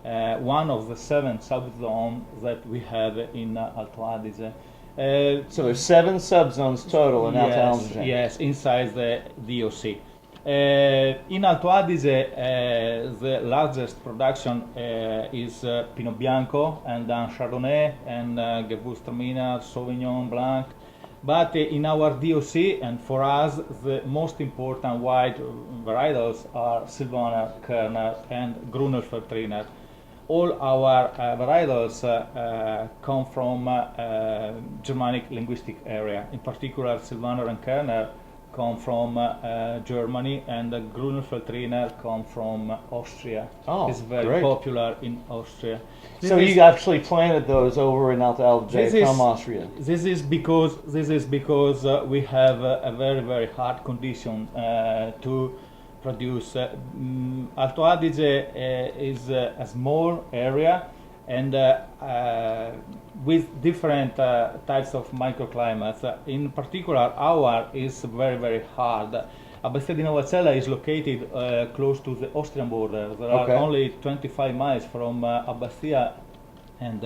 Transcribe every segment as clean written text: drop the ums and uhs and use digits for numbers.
one of the 7 subzones that we have in Alto Adige. So there's 7 subzones total in Alto Adige. Yes, inside the DOC. In Alto Adige, the largest production is Pinot Bianco, and then Chardonnay, and Gewürztraminer, Sauvignon Blanc. But in our DOC, and for us, the most important white varietals are Sylvaner, Kerner, and Grüner-Veltliner. All our varietals come from Germanic linguistic area. In particular, Sylvaner and Kerner come from Germany, and Grüner-Veltliner come from Austria. Oh, it's very great. Popular in Austria. So you actually planted those over in Alto Adige from Austria. This is because we have a very hard condition to produce. Alto Adige is a small area, and with different types of microclimates. In particular, our is very hard. Abbazia di Novacella is located close to the Austrian border. There are only 25 miles from Abbazia and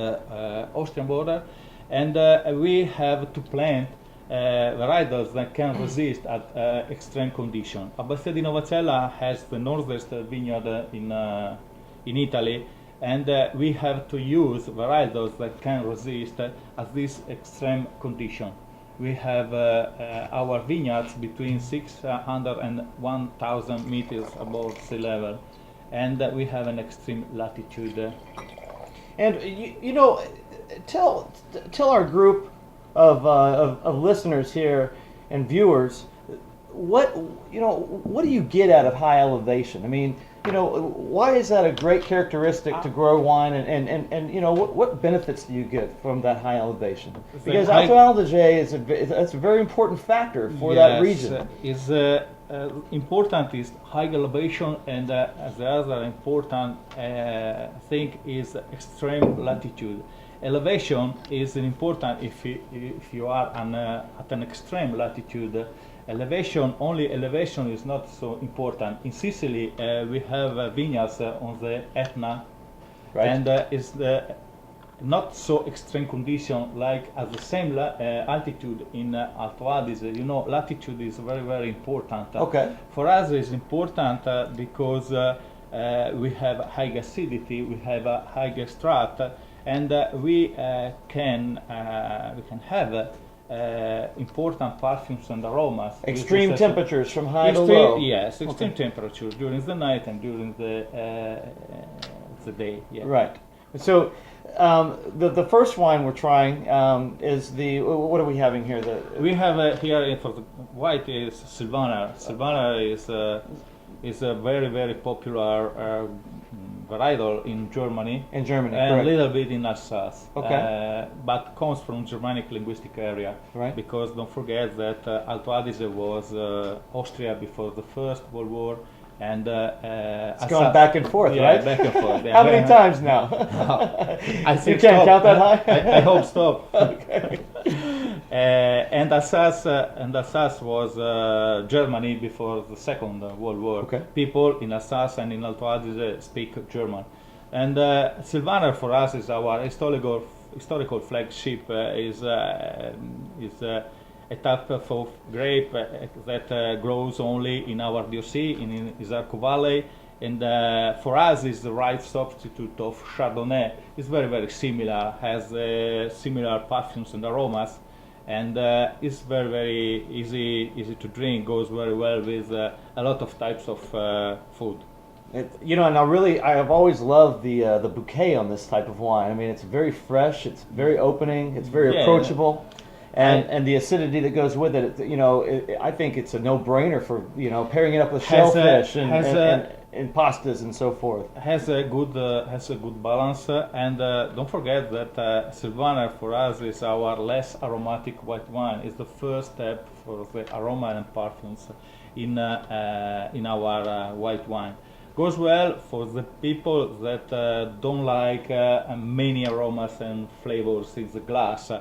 Austrian border, and we have to plant varietals that can resist at extreme condition. Abbazia di Novacella has the northest vineyard in Italy, and we have to use varietals that can resist at this extreme condition. We have our vineyards between 600 and 1,000 meters above sea level, and we have an extreme latitude. And you know, tell our group of listeners here and viewers, what do you get out of high elevation? I mean, why is that a great characteristic to grow wine, and what benefits do you get from that high elevation? Because Alto Adige that's a very important factor for that region. Is important is high elevation, and the other important thing is extreme latitude. Elevation is important if you are at an extreme latitude. Only elevation is not so important. In Sicily, we have vineyards on the Etna, right. And it's not so extreme condition like at the same altitude in Alto Adige. Latitude is very important. Okay. For us, it's important because we have high acidity, we have a high extract, and we can have important perfumes and aromas. Extreme temperatures from high to low. Yes, extreme temperature during the night and during the day. Yeah. Right. So the first wine we're trying is what are we having here? We have here for the white is Sylvaner. Sylvaner is a very popular varietal in Germany. In Germany, and correct. a little bit in Alsace. Okay. But comes from Germanic linguistic area. Right. Because don't forget that Alto Adige was Austria before the First World War, and it's going back and forth, yeah, right? Back and forth. Yeah. How many times now? I think you can't count that high. I hope stop. Okay. And Alsace was Germany before the Second World War. Okay. People in Alsace and in Alto Adige speak German. And Sylvaner for us is our historical flagship. Is a type of grape that grows only in our DOC, in Isarco Valley. And for us is the right substitute of Chardonnay. It's very similar, has similar perfumes and aromas, and it's very easy to drink, goes very well with a lot of types of food. And I have always loved the bouquet on this type of wine. I mean, it's very fresh, it's very opening, it's very approachable. And the acidity that goes with it, I think it's a no-brainer for pairing it up with shellfish and pastas and so forth. Has a good balance, and don't forget that Sylvaner for us is our less aromatic white wine. It's the first step for the aroma and perfumes in our white wine. Goes well for the people that don't like many aromas and flavors in the glass.